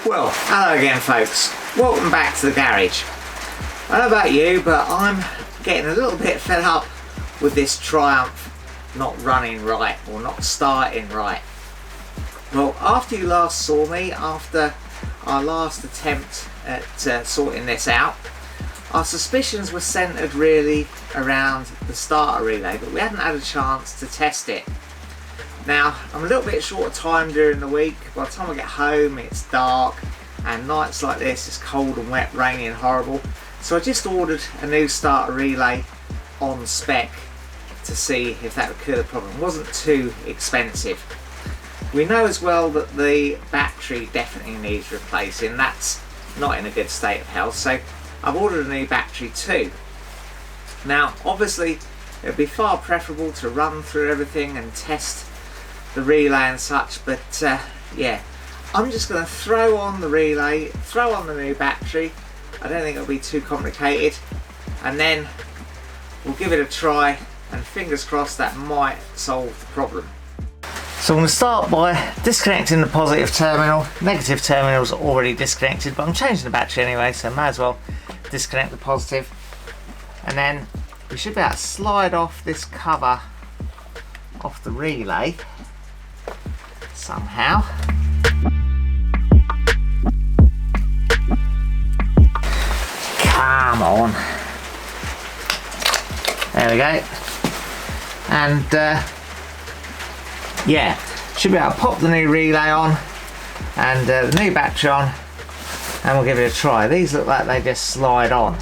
Well, hello again folks, welcome back to the garage. I don't know about you, but I'm getting a little bit fed up with this Triumph not running right or not starting right. Well, after you last saw me, after our last attempt at sorting this out, our suspicions were centred really around the starter relay, but we hadn't had a chance to test it. Now, I'm a little bit short of time during the week. By the time I get home it's dark, and nights like this it's cold and wet, rainy and horrible. So I just ordered a new starter relay on spec to see if that would cure the problem. It wasn't too expensive. We know as well that the battery definitely needs replacing. That's not in a good state of health, so I've ordered a new battery too. Now obviously it would be far preferable to run through everything and test the relay and such, but yeah, I'm just going to throw on the relay, throw on the new battery. I don't think it'll be too complicated, and then we'll give it a try, and fingers crossed that might solve the problem. So I'm going to start by disconnecting the positive terminal. Negative terminal's already disconnected, but I'm changing the battery anyway, so I might as well disconnect the positive. And then we should be able to slide off this cover off the relay somehow. Come on. There we go. And yeah, should be able to pop the new relay on and the new battery on, and we'll give it a try. These look like they just slide on.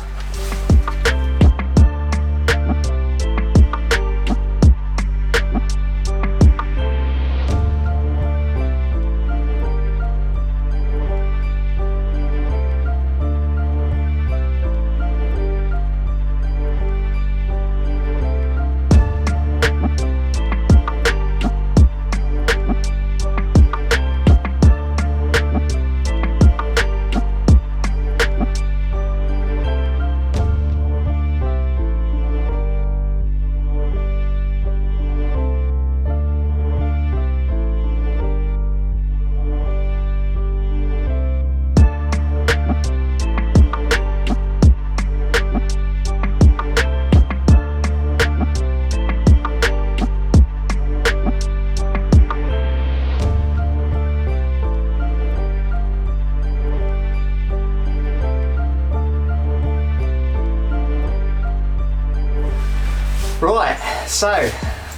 Right, so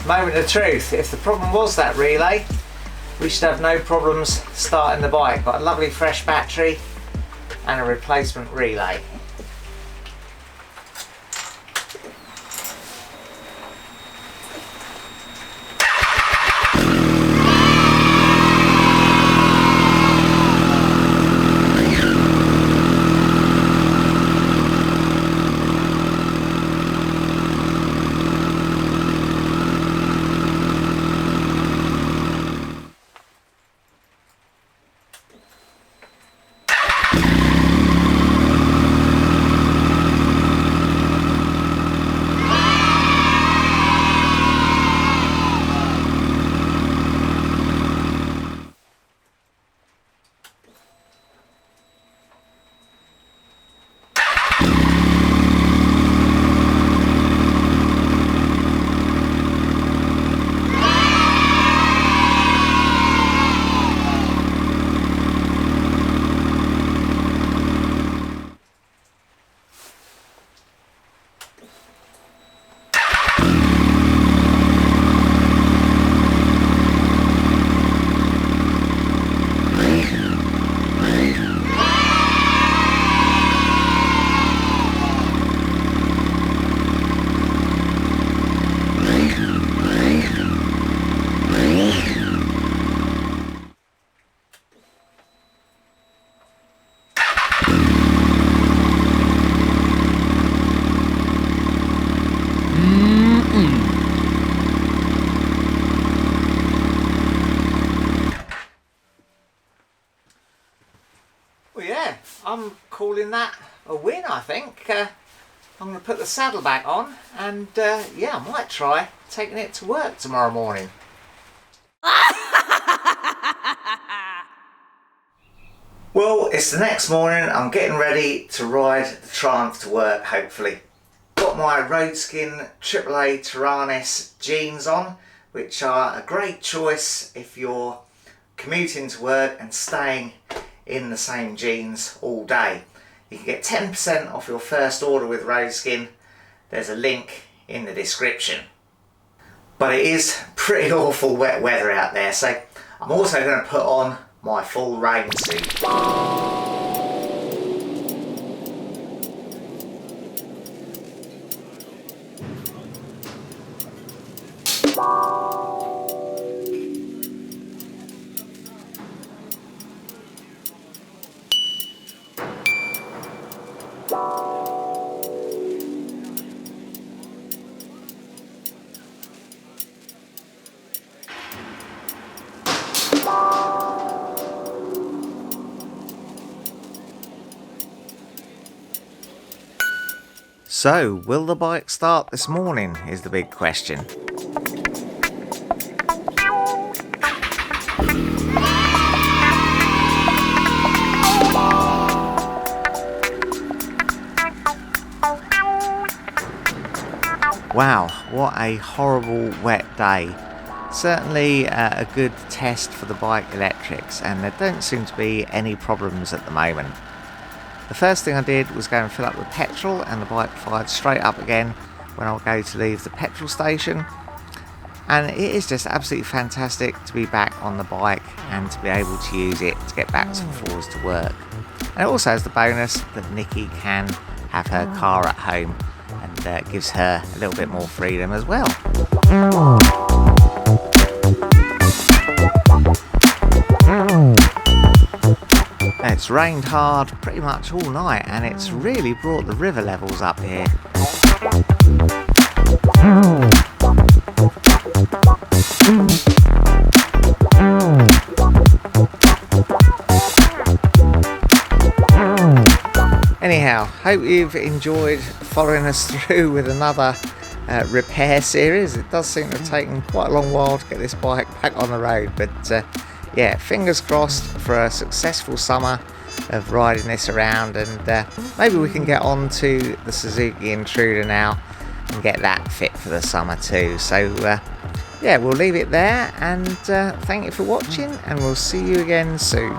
moment of truth. If the problem was that relay, we should have no problems starting the bike. Got a lovely fresh battery and a replacement relay. Well, yeah, I'm calling that a win, I think. I'm going to put the saddle back on and yeah, I might try taking it to work tomorrow morning. Well, it's the next morning. I'm getting ready to ride the Triumph to work, hopefully. Got my Roadskin Ttxela Taranis jeans on, which are a great choice if you're commuting to work and staying in the same jeans all day. You can get 10% off your first order with Roadskin. There's a link in the description. But it is pretty awful wet weather out there, so I'm also going to put on my full rain suit. So, will the bike start this morning is the big question. Wow, what a horrible wet day. Certainly a good test for the bike electrics, and there don't seem to be any problems at the moment. The first thing I did was go and fill up with petrol, and the bike fired straight up again when I'll go to leave the petrol station. And it is just absolutely fantastic to be back on the bike and to be able to use it to get back and forwards to work. And it also has the bonus that Nikki can have her car at home, and gives her a little bit more freedom as well. It's rained hard pretty much all night, and it's really brought the river levels up here. Anyhow, hope you've enjoyed following us through with another repair series. It does seem to have taken quite a long while to get this bike back on the road, but yeah, fingers crossed for a successful summer of riding this around, and maybe we can get on to the Suzuki Intruder now and get that fit for the summer too. So yeah, we'll leave it there, and thank you for watching, and we'll see you again soon.